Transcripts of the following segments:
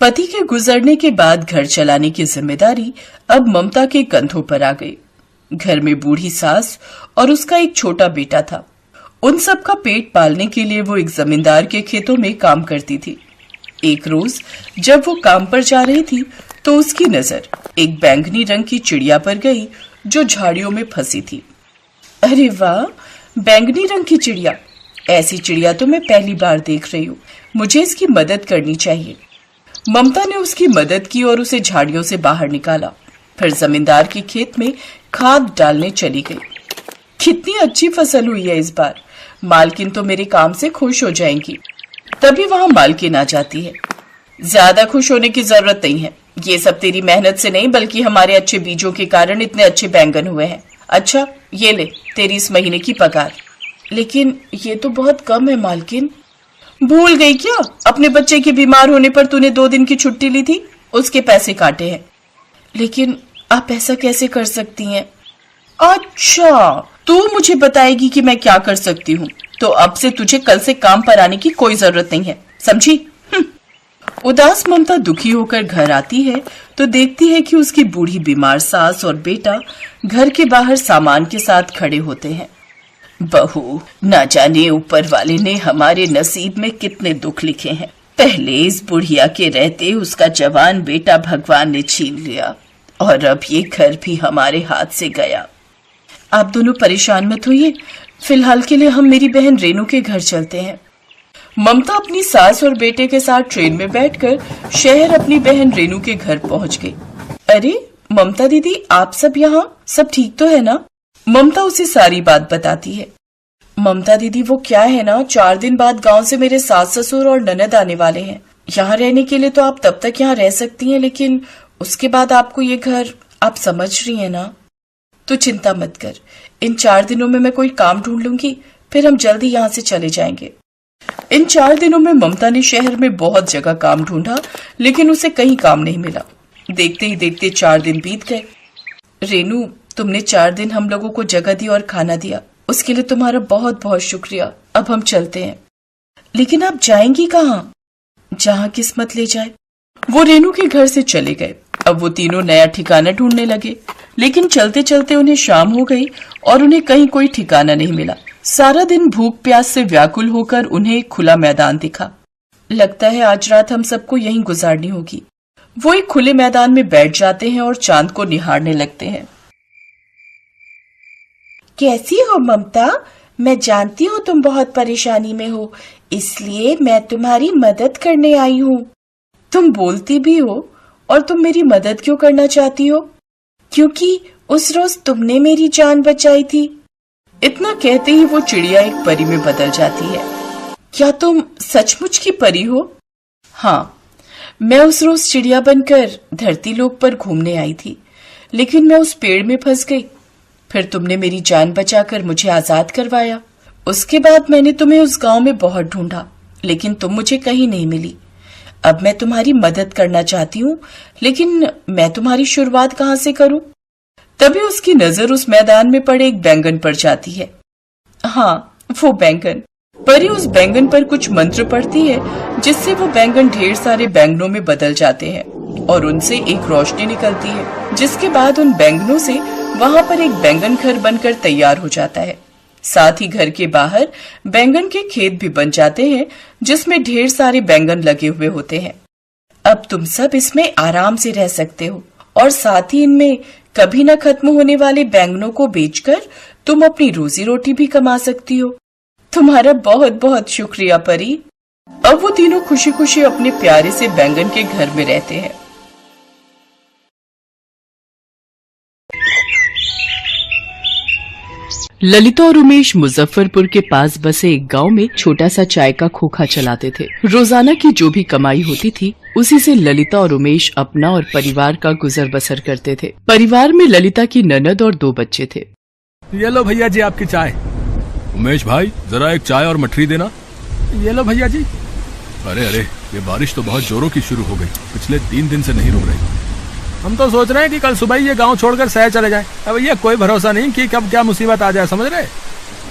पति के गुजरने के बाद घर चलाने की जिम्मेदारी अब ममता के कंधों पर आ गई। घर में बूढ़ी सास और उसका एक छोटा बेटा था। उन सब का पेट पालने के लिए वो एक जमींदार के खेतों में काम करती थी। एक रोज जब वो काम पर जा रही थी तो उसकी नजर एक बैंगनी रंग की चिड़िया पर गई जो झाड़ियों में फंसी थी। अरे वाह, बैंगनी रंग की चिड़िया! ऐसी चिड़िया तो मैं पहली बार देख रही हूँ। मुझे इसकी मदद करनी चाहिए। ममता ने उसकी मदद की और उसे झाड़ियों से बाहर निकाला। फिर जमींदार के खेत में खाद डालने चली गई। कितनी अच्छी फसल हुई है इस बार। मालकिन तो मेरे काम से खुश हो जाएंगी। तभी वहां मालकिन आ जाती है। ज्यादा खुश होने की जरूरत नहीं है। ये सब तेरी मेहनत से नहीं बल्कि हमारे अच्छे बीजों के कारण इतने अच्छे बैंगन हुए हैं। अच्छा, ये ले तेरी इस महीने की पगार। लेकिन ये तो बहुत कम है मालकिन। भूल गई क्या? अपने बच्चे के बीमार होने पर तूने 2 दिन की छुट्टी ली थी, उसके पैसे काटे हैं। लेकिन आप ऐसा कैसे कर सकती हैं? अच्छा, तू मुझे बताएगी कि मैं क्या कर सकती हूँ, तो अब से तुझे कल से काम पर आने की कोई जरूरत नहीं है, समझी? उदास ममता दुखी होकर घर आती है तो देखती है कि उसकी बूढ़ी बीमार सास और बेटा घर के बाहर सामान के साथ खड़े होते हैं। बहू, ना जाने ऊपर वाले ने हमारे नसीब में कितने दुख लिखे हैं। पहले इस बुढ़िया के रहते उसका जवान बेटा भगवान ने छीन लिया और अब ये घर भी हमारे हाथ से गया। आप दोनों परेशान मत होइए, फिलहाल के लिए हम मेरी बहन रेनू के घर चलते हैं। ममता अपनी सास और बेटे के साथ ट्रेन में बैठकर शहर अपनी बहन रेनू के घर पहुंच गई। अरे ममता दीदी, आप सब यहाँ, सब ठीक तो है ना? ममता उसे सारी बात बताती है। ममता दीदी, वो क्या है ना, 4 दिन बाद गांव से मेरे सास ससुर और ननद आने वाले हैं। यहाँ रहने के लिए तो आप तब तक यहाँ रह सकती हैं, लेकिन उसके बाद आपको ये घर, आप समझ रही हैं ना? तो चिंता मत कर, इन 4 दिनों में मैं कोई काम ढूंढ लूंगी, फिर हम जल्दी यहाँ से चले जाएंगे। इन 4 दिनों में ममता ने शहर में बहुत जगह काम ढूंढा, लेकिन उसे कहीं काम नहीं मिला। देखते ही देखते 4 दिन बीत गए। रेनू, तुमने 4 दिन हम लोगों को जगह दी और खाना दिया, उसके लिए तुम्हारा बहुत बहुत शुक्रिया। अब हम चलते हैं। लेकिन आप जाएंगी कहाँ? जहाँ किस्मत ले जाए। वो रेनू के घर से चले गए। अब वो तीनों नया ठिकाना ढूंढने लगे, लेकिन चलते चलते उन्हें शाम हो गई और उन्हें कहीं कोई ठिकाना नहीं मिला। सारा दिन भूख प्यास से व्याकुल होकर उन्हें एक खुला मैदान दिखा। लगता है आज रात हम सबको यहीं गुजारनी होगी। वो एक खुले मैदान में बैठ जाते हैं और चांद को निहारने लगते हैं। कैसी हो ममता? मैं जानती हूँ तुम बहुत परेशानी में हो, इसलिए मैं तुम्हारी मदद करने आई हूँ। तुम बोलती भी हो, और तुम मेरी मदद क्यों करना चाहती हो? क्योंकि उस रोज तुमने मेरी जान बचाई थी। इतना कहते ही वो चिड़िया एक परी में बदल जाती है। क्या तुम सचमुच की परी हो? हाँ, मैं उस रोज चिड़िया बनकर धरती लोक पर घूमने आई थी, लेकिन मैं उस पेड़ में फंस गई। फिर तुमने मेरी जान बचाकर मुझे आजाद करवाया। उसके बाद मैंने तुम्हें उस गांव में बहुत ढूंढा, लेकिन तुम मुझे कहीं नहीं मिली। अब मैं तुम्हारी मदद करना चाहती हूँ, लेकिन मैं तुम्हारी शुरुआत कहाँ से करूँ? तभी उसकी नजर उस मैदान में पड़े एक बैंगन पर जाती है। हाँ, वो बैंगन। परी उस बैंगन पर कुछ मंत्र पढ़ती है, जिससे वो बैंगन ढेर सारे बैंगनों में बदल जाते हैं और उनसे एक रोशनी निकलती है, जिसके बाद उन बैंगनों से वहां पर एक बैंगन घर बनकर तैयार हो जाता है। साथ ही घर के बाहर बैंगन के खेत भी बन जाते हैं, जिसमें ढेर सारे बैंगन लगे हुए होते हैं। अब तुम सब इसमें आराम से रह सकते हो और साथ ही इनमें कभी न खत्म होने वाले बैंगनों को बेचकर तुम अपनी रोजी रोटी भी कमा सकती हो। तुम्हारा बहुत बहुत शुक्रिया परी। अब वो तीनों खुशी खुशी अपने प्यारे से बैंगन के घर में रहते हैं। ललिता और उमेश मुजफ्फरपुर के पास बसे एक गांव में छोटा सा चाय का खोखा चलाते थे। रोजाना की जो भी कमाई होती थी, उसी से ललिता और उमेश अपना और परिवार का गुजर बसर करते थे। परिवार में ललिता की ननद और 2 बच्चे थे। ये लो भैया जी आपकी चाय। उमेश भाई, जरा एक चाय और मठरी देना। ये लो भैया जी। अरे अरे, ये बारिश तो बहुत जोरों की शुरू हो गई, पिछले 3 दिन से नहीं रुक रही। हम तो सोच रहे हैं कि कल सुबह ही ये गांव छोड़कर शहर चले जाएं। अब ये कोई भरोसा नहीं कि कब क्या मुसीबत आ जाए, समझ रहे?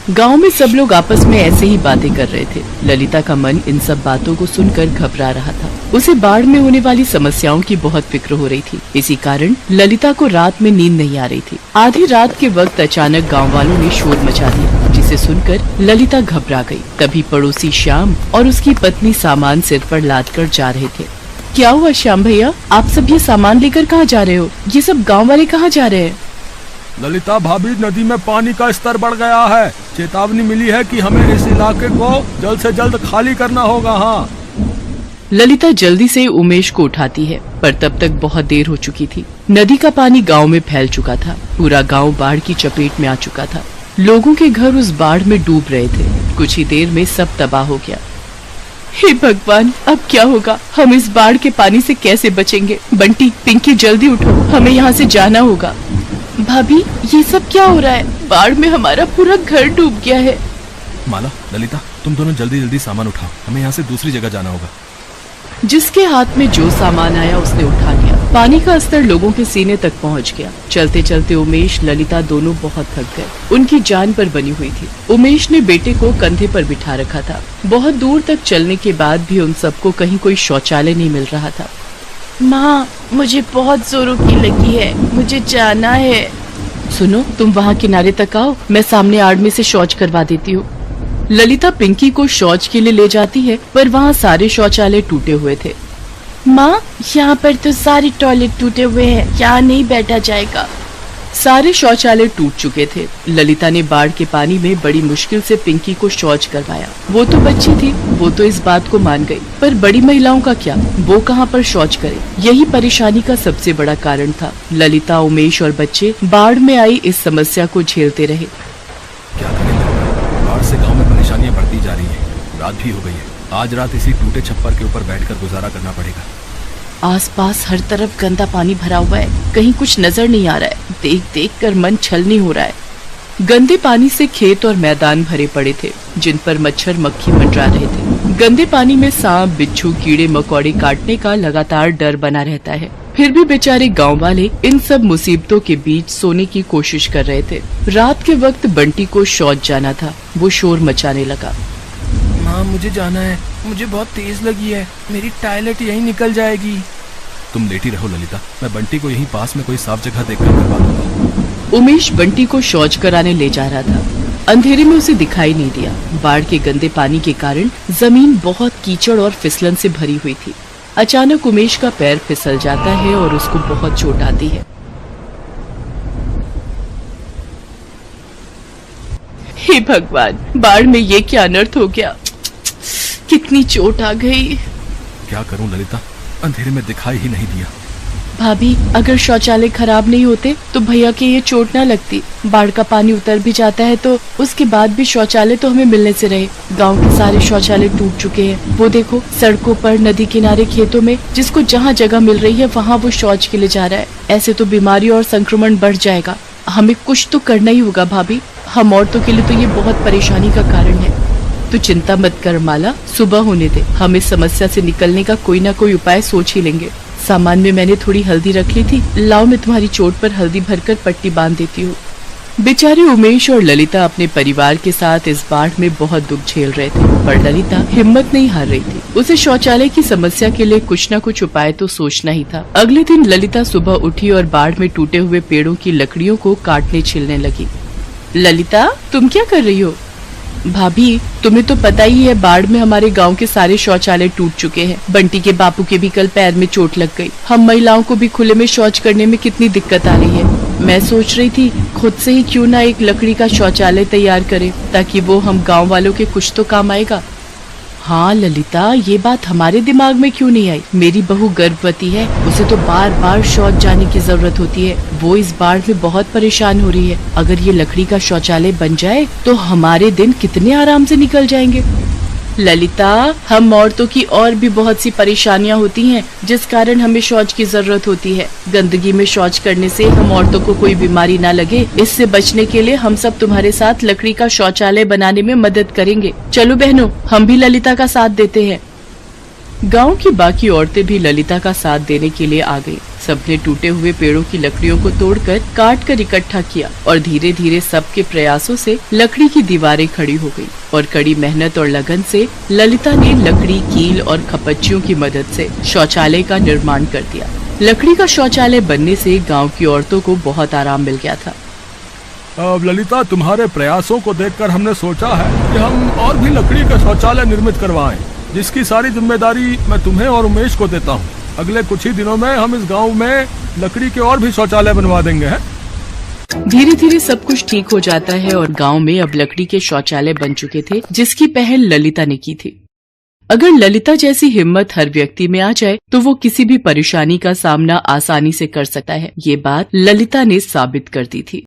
गांव में सब लोग आपस में ऐसे ही बातें कर रहे थे। ललिता का मन इन सब बातों को सुनकर घबरा रहा था। उसे बाढ़ में होने वाली समस्याओं की बहुत फिक्र हो रही थी। इसी कारण ललिता को रात में नींद नहीं आ रही थी। आधी रात के वक्त अचानक गांव वालों ने शोर मचा दिया, जिसे सुनकर ललिता घबरा गई। तभी पड़ोसी श्याम और उसकी पत्नी सामान सिर पर लाद कर जा रहे थे। क्या हुआ श्याम भैया, आप सब ये सामान लेकर कहाँ जा रहे हो? ये सब गाँव वाले कहाँ जा रहे हैं? ललिता भाभी, नदी में पानी का स्तर बढ़ गया है। चेतावनी मिली है कि हमें इस इलाके को जल्द से जल्द खाली करना होगा। हाँ। ललिता जल्दी से उमेश को उठाती है, पर तब तक बहुत देर हो चुकी थी। नदी का पानी गांव में फैल चुका था। पूरा गांव बाढ़ की चपेट में आ चुका था। लोगों के घर उस बाढ़ में डूब रहे थे। कुछ ही देर में सब तबाह हो गया। हे भगवान, अब क्या होगा? हम इस बाढ़ के पानी से कैसे बचेंगे? बंटी, पिंकी, जल्दी उठो, हमें यहाँ से जाना होगा। भाभी, ये सब क्या हो रहा है? बाढ़ में हमारा पूरा घर डूब गया है। माला, ललिता, तुम दोनों जल्दी जल्दी सामान उठाओ, हमें यहाँ से दूसरी जगह जाना होगा। जिसके हाथ में जो सामान आया उसने उठा लिया। पानी का स्तर लोगों के सीने तक पहुंच गया। चलते चलते उमेश, ललिता दोनों बहुत थक गए। उनकी जान पर बनी हुई थी। उमेश ने बेटे को कंधे पर बिठा रखा था। बहुत दूर तक चलने के बाद भी उन सबको कहीं कोई शौचालय नहीं मिल रहा था। माँ, मुझे बहुत जोरों की लगी है, मुझे जाना है। सुनो, तुम वहाँ किनारे तक आओ, मैं सामने आड़ में से शौच करवा देती हूँ। ललिता पिंकी को शौच के लिए ले जाती है, पर वहाँ सारे शौचालय टूटे हुए थे। माँ, यहाँ पर तो सारे टॉयलेट टूटे हुए हैं, यहाँ नहीं बैठा जाएगा। सारे शौचालय टूट चुके थे। ललिता ने बाढ़ के पानी में बड़ी मुश्किल से पिंकी को शौच करवाया। वो तो बच्ची थी, वो तो इस बात को मान गई, पर बड़ी महिलाओं का क्या? वो कहाँ पर शौच करे? यही परेशानी का सबसे बड़ा कारण था। ललिता, उमेश और बच्चे बाढ़ में आई इस समस्या को झेलते रहे। क्या करें, बाढ़ से गांव में परेशानियां बढ़ती जा रही हैं। रात भी हो गई है। आज रात इसी टूटे छप्पर के ऊपर बैठकर गुजारा करना पड़ेगा। आसपास हर तरफ गंदा पानी भरा हुआ है, कहीं कुछ नजर नहीं आ रहा है। देख देख कर मन छलनी हो रहा है। गंदे पानी से खेत और मैदान भरे पड़े थे, जिन पर मच्छर मक्खी मंडरा रहे थे। गंदे पानी में सांप, बिच्छू, कीड़े मकोड़े काटने का लगातार डर बना रहता है। फिर भी बेचारे गांव वाले इन सब मुसीबतों के बीच सोने की कोशिश कर रहे थे। रात के वक्त बंटी को शौच जाना था। वो शोर मचाने लगा। माँ, मुझे जाना है, मुझे बहुत तेज लगी है, मेरी टॉयलेट यहीं निकल जाएगी। तुम लेटी रहो ललिता, मैं बंटी को यहीं पास में कोई साफ जगह देखकर करवा दूंगा। उमेश बंटी को शौच कराने ले जा रहा था। अंधेरे में उसे दिखाई नहीं दिया। बाढ़ के गंदे पानी के कारण जमीन बहुत कीचड़ और फिसलन से भरी हुई थी। अचानक उमेश का पैर फिसल जाता है और उसको बहुत चोट आती है। हे भगवान, बाढ़ में ये क्या अनर्थ हो गया? कितनी चोट आ गई। क्या करूं ललिता, अंधेरे में दिखाई ही नहीं दिया। भाभी, अगर शौचालय खराब नहीं होते तो भैया के ये चोट ना लगती। बाढ़ का पानी उतर भी जाता है तो उसके बाद भी शौचालय तो हमें मिलने से रहे। गांव के सारे शौचालय टूट चुके हैं। वो देखो, सड़कों पर, नदी किनारे, खेतों में, जिसको जहाँ जगह मिल रही है वहाँ वो शौच के लिए जा रहा है। ऐसे तो बीमारी और संक्रमण बढ़ जाएगा। हमें कुछ तो करना ही होगा भाभी। हम औरतों के लिए तो ये बहुत परेशानी का कारण है। तो चिंता मत कर माला, सुबह होने दे, हम इस समस्या से निकलने का कोई ना कोई उपाय सोच ही लेंगे। सामान में मैंने थोड़ी हल्दी रख ली थी, लाओ मैं तुम्हारी चोट पर हल्दी भरकर पट्टी बांध देती हूँ। बेचारे उमेश और ललिता अपने परिवार के साथ इस बाढ़ में बहुत दुख झेल रहे थे, पर ललिता हिम्मत नहीं हार रही थी। उसे शौचालय की समस्या के लिए कुछ न कुछ उपाय तो सोचना ही था। अगले दिन ललिता सुबह उठी और बाढ़ में टूटे हुए पेड़ों की लकड़ियों को काटने छिलने लगी। ललिता, तुम क्या कर रही हो? भाभी, तुम्हें तो पता ही है, बाढ़ में हमारे गांव के सारे शौचालय टूट चुके हैं। बंटी के बापू के भी कल पैर में चोट लग गई। हम महिलाओं को भी खुले में शौच करने में कितनी दिक्कत आ रही है। मैं सोच रही थी खुद से ही क्यों ना एक लकड़ी का शौचालय तैयार करें, ताकि वो हम गांव वालों के कुछ तो काम आएगा। हाँ ललिता, ये बात हमारे दिमाग में क्यों नहीं आई? मेरी बहू गर्भवती है, उसे तो बार बार शौच जाने की जरूरत होती है। वो इस बाढ़ में बहुत परेशान हो रही है। अगर ये लकड़ी का शौचालय बन जाए तो हमारे दिन कितने आराम से निकल जाएंगे। ललिता, हम औरतों की और भी बहुत सी परेशानियां होती हैं, जिस कारण हमें शौच की जरूरत होती है। गंदगी में शौच करने से हम औरतों को कोई बीमारी ना लगे, इससे बचने के लिए हम सब तुम्हारे साथ लकड़ी का शौचालय बनाने में मदद करेंगे। चलो बहनों, हम भी ललिता का साथ देते हैं। गांव की बाकी औरतें भी ललिता का साथ देने के लिए आ गई। सबने टूटे हुए पेड़ों की लकड़ियों को तोड़कर काट कर इकट्ठा किया और धीरे धीरे सबके प्रयासों से लकड़ी की दीवारें खड़ी हो गई और कड़ी मेहनत और लगन से ललिता ने लकड़ी, कील और खपच्चियों की मदद से शौचालय का निर्माण कर दिया। लकड़ी का शौचालय बनने से गांव की औरतों को बहुत आराम मिल गया था। अब ललिता, तुम्हारे प्रयासों को देखकर हमने सोचा है कि हम और भी लकड़ी का शौचालय निर्मित करवाएं, जिसकी सारी जिम्मेदारी मैं तुम्हें और उमेश को देता हूँ। अगले कुछ ही दिनों में हम इस गांव में लकड़ी के और भी शौचालय बनवा देंगे। हैं? धीरे धीरे सब कुछ ठीक हो जाता है और गांव में अब लकड़ी के शौचालय बन चुके थे, जिसकी पहल ललिता ने की थी। अगर ललिता जैसी हिम्मत हर व्यक्ति में आ जाए तो वो किसी भी परेशानी का सामना आसानी से कर सकता है। ये बात ललिता ने साबित कर दी थी।